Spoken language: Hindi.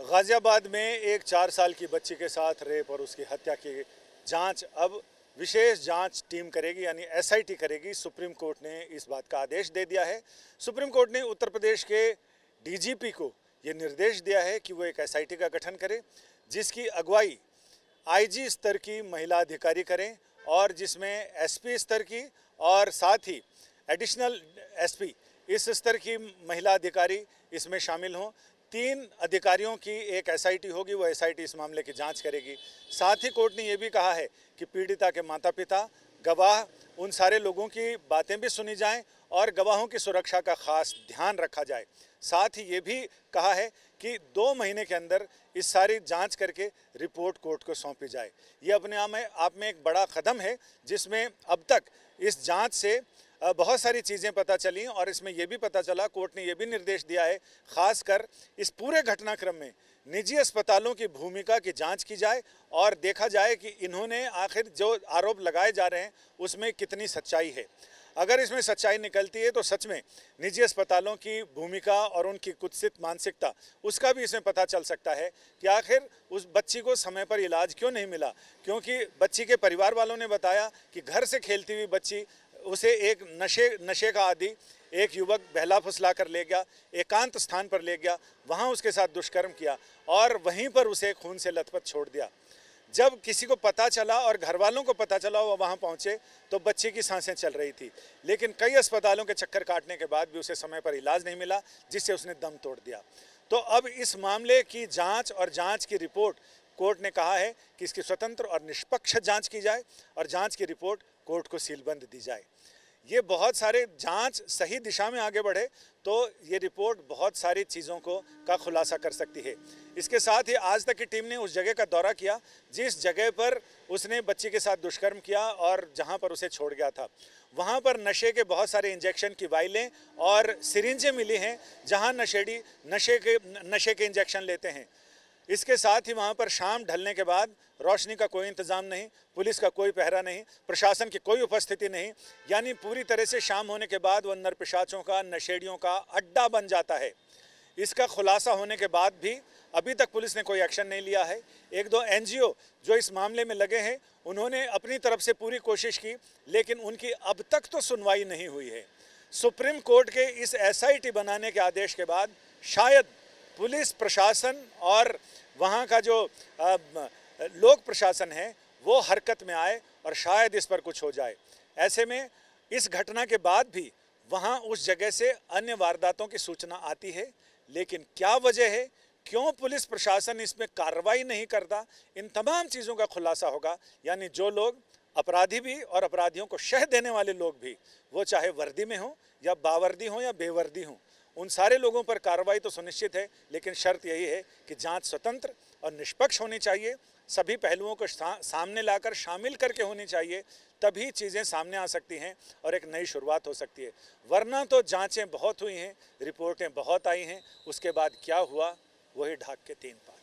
गाजियाबाद में एक 4 साल की बच्ची के साथ रेप और उसकी हत्या की जांच अब विशेष जांच टीम करेगी, यानी एसआईटी करेगी। सुप्रीम कोर्ट ने इस बात का आदेश दे दिया है। सुप्रीम कोर्ट ने उत्तर प्रदेश के डीजीपी को ये निर्देश दिया है कि वो एक एसआईटी का गठन करें, जिसकी अगुवाई आईजी स्तर की महिला अधिकारी करें और जिसमें एसपी स्तर की और साथ ही एडिशनल एसपी इस स्तर की महिला अधिकारी इसमें शामिल हों। 3 अधिकारियों की एक एसआईटी होगी, वो एसआईटी इस मामले की जांच करेगी। साथ ही कोर्ट ने ये भी कहा है कि पीड़िता के माता पिता, गवाह, उन सारे लोगों की बातें भी सुनी जाएं और गवाहों की सुरक्षा का खास ध्यान रखा जाए। साथ ही ये भी कहा है कि 2 महीने के अंदर इस सारी जांच करके रिपोर्ट कोर्ट को सौंपी जाए। ये अपने आप में एक बड़ा कदम है, जिसमें अब तक इस जांच से बहुत सारी चीज़ें पता चली और इसमें यह भी पता चला, कोर्ट ने यह भी निर्देश दिया है, खासकर इस पूरे घटनाक्रम में निजी अस्पतालों की भूमिका की जांच की जाए और देखा जाए कि इन्होंने आखिर जो आरोप लगाए जा रहे हैं उसमें कितनी सच्चाई है। अगर इसमें सच्चाई निकलती है तो सच में निजी अस्पतालों की भूमिका और उनकी कुत्सित मानसिकता, उसका भी इसमें पता चल सकता है कि आखिर उस बच्ची को समय पर इलाज क्यों नहीं मिला। क्योंकि बच्ची के परिवार वालों ने बताया कि घर से खेलती हुई बच्ची उसे एक नशे का आदी एक युवक बहला फुसला कर ले गया, एकांत स्थान पर ले गया, वहाँ उसके साथ दुष्कर्म किया और वहीं पर उसे खून से लथपथ छोड़ दिया। जब किसी को पता चला और घर वालों को पता चला, वो वहाँ पहुँचे तो बच्ची की सांसें चल रही थी, लेकिन कई अस्पतालों के चक्कर काटने के बाद भी उसे समय पर इलाज नहीं मिला, जिससे उसने दम तोड़ दिया। तो अब इस मामले की जाँच और जाँच की रिपोर्ट कोर्ट ने कहा है कि इसकी स्वतंत्र और निष्पक्ष जांच की जाए और जांच की रिपोर्ट कोर्ट को सीलबंद दी जाए। ये बहुत सारे जांच सही दिशा में आगे बढ़े तो ये रिपोर्ट बहुत सारी चीज़ों का खुलासा कर सकती है। इसके साथ ही आज तक की टीम ने उस जगह का दौरा किया जिस जगह पर उसने बच्ची के साथ दुष्कर्म किया और जहां पर उसे छोड़ गया था। वहां पर नशे के बहुत सारे इंजेक्शन की वाइलें और सिरिंजें मिली हैं, जहां नशेड़ी नशे के इंजेक्शन लेते हैं। इसके साथ ही वहाँ पर शाम ढलने के बाद रोशनी का कोई इंतज़ाम नहीं, पुलिस का कोई पहरा नहीं, प्रशासन की कोई उपस्थिति नहीं, यानी पूरी तरह से शाम होने के बाद वह नरपिशाचों का, नशेड़ियों का अड्डा बन जाता है। इसका खुलासा होने के बाद भी अभी तक पुलिस ने कोई एक्शन नहीं लिया है। 1-2 एनजीओ जो इस मामले में लगे हैं, उन्होंने अपनी तरफ से पूरी कोशिश की, लेकिन उनकी अब तक तो सुनवाई नहीं हुई है। सुप्रीम कोर्ट के इस एसआईटी बनाने के आदेश के बाद शायद पुलिस प्रशासन और वहाँ का जो लोक प्रशासन है वो हरकत में आए और शायद इस पर कुछ हो जाए। ऐसे में इस घटना के बाद भी वहाँ उस जगह से अन्य वारदातों की सूचना आती है, लेकिन क्या वजह है, क्यों पुलिस प्रशासन इसमें कार्रवाई नहीं करता, इन तमाम चीज़ों का खुलासा होगा। यानी जो लोग अपराधी भी और अपराधियों को शह देने वाले लोग भी, वो चाहे वर्दी में हों या बावर्दी हों या बेवर्दी हों, उन सारे लोगों पर कार्रवाई तो सुनिश्चित है, लेकिन शर्त यही है कि जांच स्वतंत्र और निष्पक्ष होनी चाहिए, सभी पहलुओं को सामने लाकर शामिल करके होनी चाहिए, तभी चीज़ें सामने आ सकती हैं और एक नई शुरुआत हो सकती है। वरना तो जांचें बहुत हुई हैं, रिपोर्टें बहुत आई हैं, उसके बाद क्या हुआ वही ढाक के 3 पात।